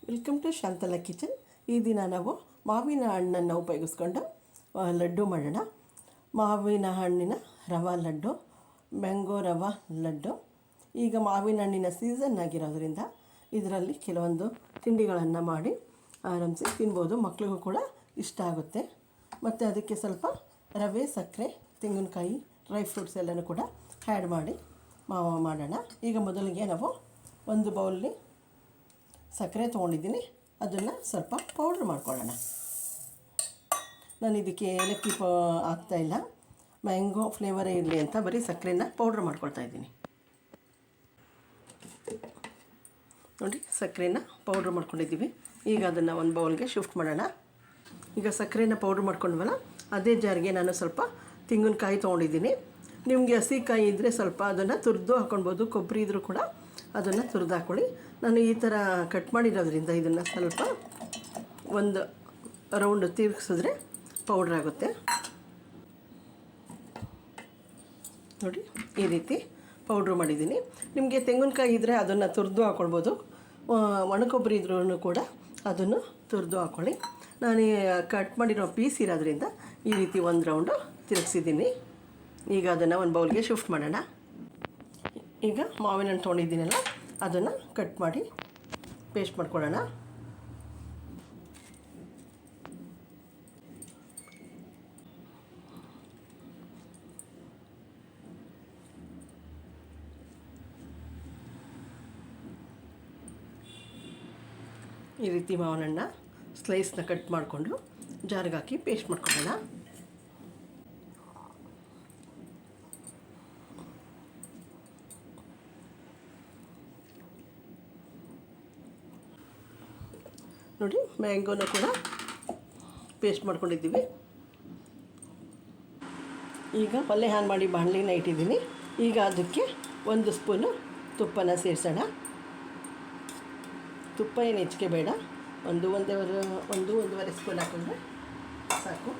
Welcome to Shantala kitchen. ಈ ದಿನ ನಾವು ಮಾವಿನ ಹಣ್ಣನ್ನು ಉಪಯೋಗಿಸ್ಕೊಂಡು ಲಡ್ಡು ಮಾಡೋಣ. ಮಾವಿನ ಹಣ್ಣಿನ ರವಾ ಲಡ್ಡು, ಮ್ಯಾಂಗೋ ರವಾ ಲಡ್ಡು. ಈಗ ಮಾವಿನ ಹಣ್ಣಿನ ಸೀಸನ್ ಆಗಿರೋದ್ರಿಂದ ಇದರಲ್ಲಿ ಕೆಲವೊಂದು ತಿಂಡಿಗಳನ್ನು ಮಾಡಿ ಆರಂಭಿಸಿ ತಿನ್ಬೋದು. ಮಕ್ಕಳಿಗೂ ಕೂಡ ಇಷ್ಟ ಆಗುತ್ತೆ. ಮತ್ತು ಅದಕ್ಕೆ ಸ್ವಲ್ಪ ರವೆ, ಸಕ್ಕರೆ, ತೆಂಗಿನಕಾಯಿ, ಡ್ರೈ ಫ್ರೂಟ್ಸ್ ಎಲ್ಲನೂ ಕೂಡ ಆ್ಯಡ್ ಮಾಡಿ ಮಾಡೋಣ. ಈಗ ಮೊದಲಿಗೆ ನಾವು ಒಂದು ಬೌಲ್ಲಿ ಸಕ್ಕರೆ ತೊಗೊಂಡಿದ್ದೀನಿ. ಅದನ್ನು ಸ್ವಲ್ಪ ಪೌಡ್ರ್ ಮಾಡ್ಕೊಳ್ಳೋಣ. ನಾನು ಇದಕ್ಕೆ ಏಲಕ್ಕಿ ಹಾಕ್ತಾಯಿಲ್ಲ, ಮ್ಯಾಂಗೋ ಫ್ಲೇವರೇ ಇರಲಿ ಅಂತ ಬರೀ ಸಕ್ಕರೆನ ಪೌಡ್ರ್ ಮಾಡ್ಕೊಳ್ತಾ ಇದ್ದೀನಿ. ನೋಡಿ, ಸಕ್ಕರೆನ ಪೌಡ್ರ್ ಮಾಡ್ಕೊಂಡಿದ್ದೀವಿ. ಈಗ ಅದನ್ನು ಒಂದು ಬೌಲ್ಗೆ ಶಿಫ್ಟ್ ಮಾಡೋಣ. ಈಗ ಸಕ್ಕರೆನ ಪೌಡ್ರ್ ಮಾಡ್ಕೊಂಡ್ವಲ್ಲ, ಅದೇ ಜಾರಿಗೆ ನಾನು ಸ್ವಲ್ಪ ತೆಂಗಿನಕಾಯಿ ತೊಗೊಂಡಿದ್ದೀನಿ. ನಿಮಗೆ ಹಸಿಕಾಯಿ ಇದ್ದರೆ ಸ್ವಲ್ಪ ಅದನ್ನು ತುರಿದು ಹಾಕ್ಕೊಳ್ಬೋದು, ಕೊಬ್ಬರಿ ಇದ್ದರೂ ಕೂಡ ಅದನ್ನು ತುರಿದು ಹಾಕ್ಕೊಳ್ಳಿ. ನಾನು ಈ ಥರ ಕಟ್ ಮಾಡಿರೋದ್ರಿಂದ ಇದನ್ನು ಸ್ವಲ್ಪ ಒಂದು ರೌಂಡ್ ತಿರುಗಿಸಿದ್ರೆ ಪೌಡ್ರ್ ಆಗುತ್ತೆ. ನೋಡಿ, ಈ ರೀತಿ ಪೌಡ್ರು ಮಾಡಿದ್ದೀನಿ. ನಿಮಗೆ ತೆಂಗಿನಕಾಯಿ ಇದ್ದರೆ ಅದನ್ನು ತುರಿದು ಹಾಕ್ಕೊಳ್ಬೋದು, ಒಣಕೊಬ್ಬರಿ ಇದ್ರೂ ಕೂಡ ಅದನ್ನು ತುರಿದು ಹಾಕ್ಕೊಳ್ಳಿ. ನಾನು ಕಟ್ ಮಾಡಿರೋ ಪೀಸ್ ಇರೋದ್ರಿಂದ ಈ ರೀತಿ ಒಂದು ರೌಂಡು ತಿರುಗಿಸಿದ್ದೀನಿ. ಈಗ ಅದನ್ನು ಒಂದು ಬೌಲ್ಗೆ ಶಿಫ್ಟ್ ಮಾಡೋಣ. ಈಗ ಮಾವಿನ ಹಣ್ಣು ತೊಗೊಂಡಿದ್ದೀನಲ್ಲ, ಅದನ್ನು ಕಟ್ ಮಾಡಿ ಪೇಸ್ಟ್ ಮಾಡ್ಕೊಳ್ಳೋಣ. ಈ ರೀತಿ ಮಾವಿನ ಹಣ್ಣು ಸ್ಲೈಸ್ನ ಕಟ್ ಮಾಡಿಕೊಂಡು ಜಾರಿಗೆ ಹಾಕಿ ಪೇಸ್ಟ್ ಮಾಡ್ಕೊಳ್ಳೋಣ. ನೋಡಿ, ಮ್ಯಾಂಗೋನ ಕೂಡ ಪೇಸ್ಟ್ ಮಾಡ್ಕೊಂಡಿದ್ದೀವಿ. ಈಗ ಒಲೆ ಆನ್ ಮಾಡಿ ಬಾಣಲಿನ ಇಟ್ಟಿದ್ದೀನಿ. ಈಗ ಅದಕ್ಕೆ 1 ಸ್ಪೂನು ತುಪ್ಪನ ಸೇರಿಸೋಣ. ತುಪ್ಪ ಏನು ಹೆಚ್ಚಿಗೆ ಬೇಡ, ಒಂದೂವರೆ ಸ್ಪೂನ್ ಹಾಕಿದ್ರೆ ಸಾಕು.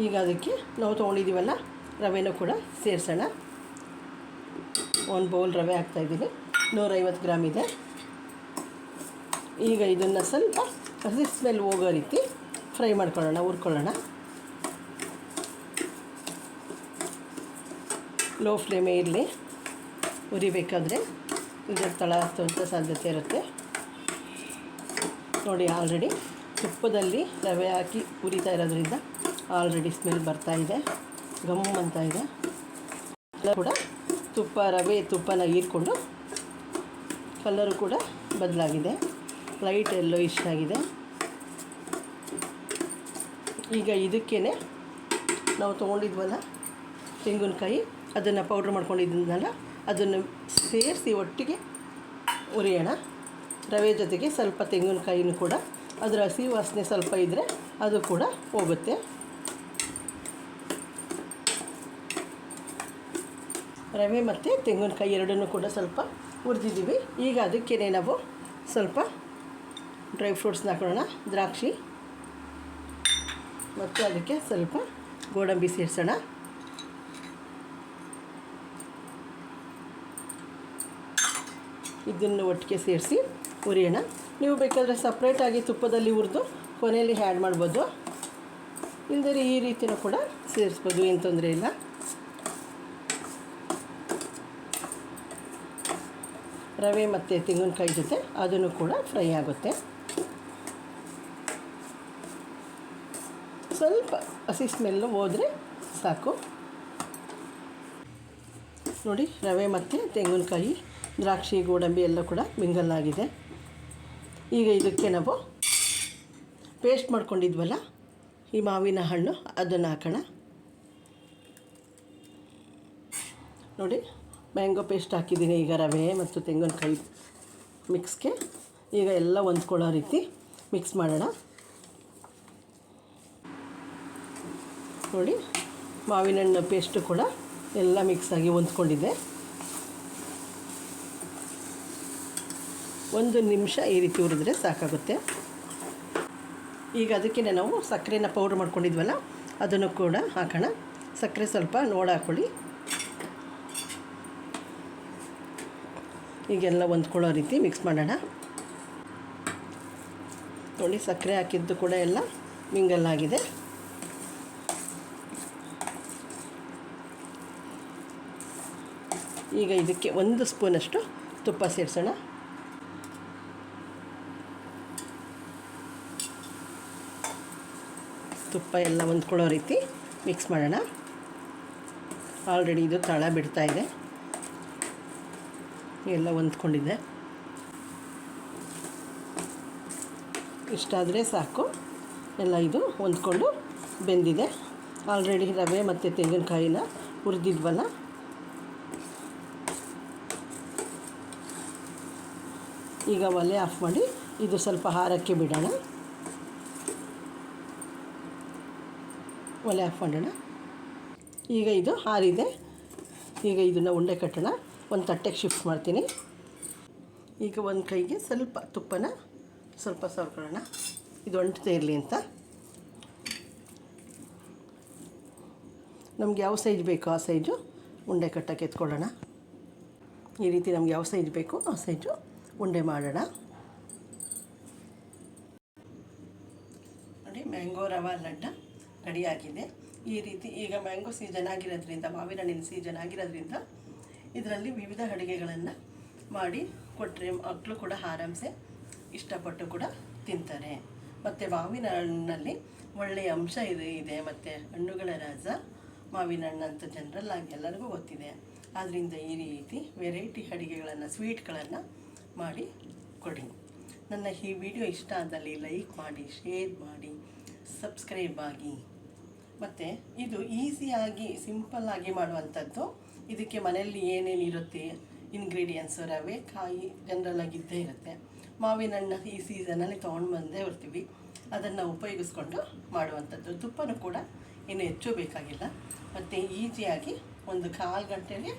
ಈಗ ಅದಕ್ಕೆ ನಾವು ತೊಗೊಂಡಿದ್ದೀವಲ್ಲ ರವೆನೂ ಕೂಡ ಸೇರಿಸೋಣ. 1 ಬೌಲ್ ರವೆ ಹಾಕ್ತಾಯಿದ್ದೀನಿ, 150 ಗ್ರಾಮ್ ಇದೆ. ಈಗ ಇದನ್ನು ಸ್ವಲ್ಪ ಹಸಿ ಸ್ಮೆಲ್ ಹೋಗೋ ರೀತಿ ಫ್ರೈ ಮಾಡ್ಕೊಳ್ಳೋಣ, ಹುರ್ಕೊಳ್ಳೋಣ. ಲೋ ಫ್ಲೇಮೇ ಇರಲಿ, ಹುರಿಬೇಕಾದ್ರೆ ಇದರ ತಳ ಹತ್ತುವಂಥ ಸಾಧ್ಯತೆ ಇರುತ್ತೆ. ನೋಡಿ, ಆಲ್ರೆಡಿ ತುಪ್ಪದಲ್ಲಿ ರವೆ ಹಾಕಿ ಹುರಿತಾ ಇರೋದ್ರಿಂದ ಆಲ್ರೆಡಿ ಸ್ಮೆಲ್ ಬರ್ತಾಯಿದೆ, ಗಮ್ ಅಂತ ಇದೆ. ಕೂಡ ತುಪ್ಪನ ಹೀರ್ಕೊಂಡು ಕಲರು ಕೂಡ ಬದಲಾಗಿದೆ, ಲೈಟ್ ಎಲ್ಲೋ ಇಷ್ಟ ಆಗಿದೆ. ಈಗ ಇದಕ್ಕೇ ನಾವು ತೊಗೊಂಡಿದ್ವಲ್ಲ ತೆಂಗಿನಕಾಯಿ, ಅದನ್ನು ಪೌಡ್ರ್ ಮಾಡ್ಕೊಂಡಿದ್ದಲ್ಲ, ಅದನ್ನು ಸೇರಿಸಿ ಒಟ್ಟಿಗೆ ಹುರಿಯೋಣ. ರವೆ ಜೊತೆಗೆ ಸ್ವಲ್ಪ ತೆಂಗಿನಕಾಯಿನೂ ಕೂಡ, ಅದರ ಹಸಿ ವಾಸನೆ ಸ್ವಲ್ಪ ಇದ್ದರೆ ಅದು ಕೂಡ ಹೋಗುತ್ತೆ. ರವೆ ಮತ್ತು ತೆಂಗಿನಕಾಯಿ ಎರಡನ್ನೂ ಕೂಡ ಸ್ವಲ್ಪ ಹುರಿದಿದ್ದೀವಿ. ಈಗ ಅದಕ್ಕೇ ನಾವು ಸ್ವಲ್ಪ ಡ್ರೈ ಫ್ರೂಟ್ಸ್ನ ಹಾಕೊಳ್ಳೋಣ. ದ್ರಾಕ್ಷಿ ಮತ್ತು ಅದಕ್ಕೆ ಸ್ವಲ್ಪ ಗೋಡಂಬಿ ಸೇರಿಸೋಣ. ಇದನ್ನು ಒಟ್ಟಿಗೆ ಸೇರಿಸಿ ಹುರಿಯೋಣ. ನೀವು ಬೇಕಾದರೆ ಸಪ್ರೇಟಾಗಿ ತುಪ್ಪದಲ್ಲಿ ಹುರಿದು ಕೊನೆಯಲ್ಲಿ ಆ್ಯಡ್ ಮಾಡ್ಬೋದು, ಇಲ್ಲದೇ ಈ ರೀತಿಯೂ ಕೂಡ ಸೇರಿಸ್ಬೋದು, ಏನು ತೊಂದರೆ ಇಲ್ಲ. ರವೆ ಮತ್ತು ತೆಂಗಿನಕಾಯಿ ಜೊತೆ ಅದನ್ನು ಕೂಡ ಫ್ರೈ ಆಗುತ್ತೆ. ಸ್ವಲ್ಪ ಹಸಿ ಸ್ಮೆಲ್ಲು ಹೋದರೆ ಸಾಕು. ನೋಡಿ, ರವೆ ಮತ್ತು ತೆಂಗಿನಕಾಯಿ, ದ್ರಾಕ್ಷಿ, ಗೋಡಂಬಿ ಎಲ್ಲ ಕೂಡ ಮಿಂಗಲ್ ಆಗಿದೆ. ಈಗ ಇದಕ್ಕೆ ನಾವು ಪೇಸ್ಟ್ ಮಾಡ್ಕೊಂಡಿದ್ವಲ್ಲ ಈ ಮಾವಿನ ಹಣ್ಣು, ಅದನ್ನು ಹಾಕೋಣ. ನೋಡಿ, ಮ್ಯಾಂಗೋ ಪೇಸ್ಟ್ ಹಾಕಿದ್ದೀನಿ. ಈಗ ರವೆ ಮತ್ತು ತೆಂಗಿನಕಾಯಿ ಮಿಕ್ಸ್ಗೆ ಈಗ ಎಲ್ಲ ಹೊಂದ್ಕೊಳ್ಳೋ ರೀತಿ ಮಿಕ್ಸ್ ಮಾಡೋಣ. ನೋಡಿ, ಮಾವಿನ ಹಣ್ಣು ಪೇಸ್ಟು ಕೂಡ ಎಲ್ಲ ಮಿಕ್ಸಾಗಿ ಹೊಂದ್ಕೊಂಡಿದೆ. 1 ನಿಮಿಷ ಈ ರೀತಿ ಹುರಿದ್ರೆ ಸಾಕಾಗುತ್ತೆ. ಈಗ ಅದಕ್ಕೆ ನಾವು ಸಕ್ಕರೆನ ಪೌಡ್ರ್ ಮಾಡ್ಕೊಂಡಿದ್ವಲ್ಲ, ಅದನ್ನು ಕೂಡ ಹಾಕೋಣ. ಸಕ್ಕರೆ ಸ್ವಲ್ಪ ನೋಡಿ ಹಾಕ್ಕೊಳ್ಳಿ. ಈಗೆಲ್ಲ ಹೊಂದ್ಕೊಳ್ಳೋ ರೀತಿ ಮಿಕ್ಸ್ ಮಾಡೋಣ. ನೋಡಿ, ಸಕ್ಕರೆ ಹಾಕಿದ್ದು ಕೂಡ ಎಲ್ಲ ಮಿಂಗಲ್ ಆಗಿದೆ. ಈಗ ಇದಕ್ಕೆ 1 ಸ್ಪೂನಷ್ಟು ತುಪ್ಪ ಸೇರಿಸೋಣ. ತುಪ್ಪ ಎಲ್ಲ ಹೊಂದ್ಕೊಳ್ಳೋ ರೀತಿ ಮಿಕ್ಸ್ ಮಾಡೋಣ. ಆಲ್ರೆಡಿ ಇದು ತಳ ಬಿಡ್ತಾ ಇದೆ, ಎಲ್ಲ ಹೊಂದ್ಕೊಂಡಿದೆ. ಇಷ್ಟಾದರೆ ಸಾಕು. ಎಲ್ಲ ಇದು ಹೊಂದ್ಕೊಂಡು ಬೆಂದಿದೆ. ಆಲ್ರೆಡಿ ರವೆ ಮತ್ತು ತೆಂಗಿನಕಾಯಿನ ಹುರಿದಿದ್ವಲ್ಲ, ಈಗ ಒಲೆ ಆಫ್ ಮಾಡಿ ಇದು ಸ್ವಲ್ಪ ಹಾರಕ್ಕೆ ಬಿಡೋಣ. ಒಲೆ ಆಫ್ ಮಾಡೋಣ. ಈಗ ಇದು ಹಾರಿದೆ. ಈಗ ಇದನ್ನು ಉಂಡೆ ಕಟ್ಟೋಣ. ಒಂದು ತಟ್ಟೆಗೆ ಶಿಫ್ಟ್ ಮಾಡ್ತೀನಿ. ಈಗ ಒಂದು ಕೈಗೆ ಸ್ವಲ್ಪ ತುಪ್ಪನ ಸ್ವಲ್ಪ ಸವರ್ಕೊಳ್ಳೋಣ, ಇದು ಅಂಟದೇ ಇರಲಿ ಅಂತ. ನಮ್ಗೆ ಯಾವ ಸೈಜ್ ಬೇಕೋ ಆ ಸೈಜು ಉಂಡೆ ಕಟ್ಟಕ್ಕೆ ಎತ್ಕೊಳ್ಳೋಣ. ಈ ರೀತಿ ನಮ್ಗೆ ಯಾವ ಸೈಜ್ ಬೇಕೋ ಆ ಸೈಜು ಉಂಡೆ ಮಾಡೋಣ. ನೋಡಿ, ಮ್ಯಾಂಗೋ ರವಾ ಲಡ್ಡು ರೆಡಿಯಾಗಿದೆ. ಈ ರೀತಿ ಈಗ ಮ್ಯಾಂಗೋ ಸೀಸನ್ ಆಗಿರೋದ್ರಿಂದ, ಮಾವಿನ ಹಣ್ಣಿನ ಸೀಸನ್ ಆಗಿರೋದ್ರಿಂದ ಇದರಲ್ಲಿ ವಿವಿಧ ಅಡುಗೆಗಳನ್ನು ಮಾಡಿ ಕೊಟ್ಟರೆ ಮಕ್ಕಳು ಕೂಡ ಆರಾಮ್ಸೆ ಇಷ್ಟಪಟ್ಟು ಕೂಡ ತಿಂತಾರೆ. ಮತ್ತು ಮಾವಿನ ಹಣ್ಣಲ್ಲಿ ಒಳ್ಳೆಯ ಅಂಶ ಇದೆ. ಮತ್ತು ಹಣ್ಣುಗಳ ರಾಜ ಮಾವಿನ ಹಣ್ಣು ಅಂತ ಜನರಲ್ಲಾಗಿ ಎಲ್ಲರಿಗೂ ಗೊತ್ತಿದೆ. ಆದ್ದರಿಂದ ಈ ರೀತಿ ವೆರೈಟಿ ಅಡುಗೆಗಳನ್ನು, ಸ್ವೀಟ್ಗಳನ್ನು ಮಾಡಿ ಕೊಡಿ. ನನ್ನ ಈ ವಿಡಿಯೋ ಇಷ್ಟ ಆದಲ್ಲಿ ಲೈಕ್ ಮಾಡಿ, ಶೇರ್ ಮಾಡಿ, ಸಬ್ಸ್ಕ್ರೈಬ್ ಆಗಿ. ಮತ್ತು ಇದು ಈಸಿಯಾಗಿ ಸಿಂಪಲ್ಲಾಗಿ ಮಾಡುವಂಥದ್ದು. ಇದಕ್ಕೆ ಮನೆಯಲ್ಲಿ ಏನೇನಿರುತ್ತೆ ಇಂಗ್ರೀಡಿಯೆಂಟ್ಸು, ರವೆ, ಕಾಯಿ ಜನರಲ್ಲಾಗಿದ್ದೇ ಇರುತ್ತೆ. ಮಾವಿನ ಹಣ್ಣು ಈ ಸೀಸನಲ್ಲಿ ತೊಗೊಂಡು ಬಂದೇ ಬರ್ತೀವಿ, ಅದನ್ನು ಉಪಯೋಗಿಸ್ಕೊಂಡು ಮಾಡುವಂಥದ್ದು. ತುಪ್ಪನೂ ಕೂಡ ಏನು ಹೆಚ್ಚು ಬೇಕಾಗಿಲ್ಲ. ಮತ್ತು ಈಸಿಯಾಗಿ 1/4 ಗಂಟೆಗೆ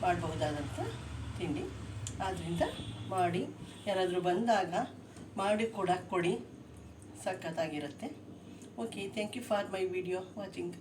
ಮಾಡಬಹುದಾದಂಥ ತಿಂಡಿ. ಆದ್ದರಿಂದ ಮಾಡಿ, ಯಾರಾದರೂ ಬಂದಾಗ ಮಾಡಿ ಕೂಡ ಕೊಡಿ, ಸಖತ್ತಾಗಿರುತ್ತೆ. Okay, thank you for my video watching.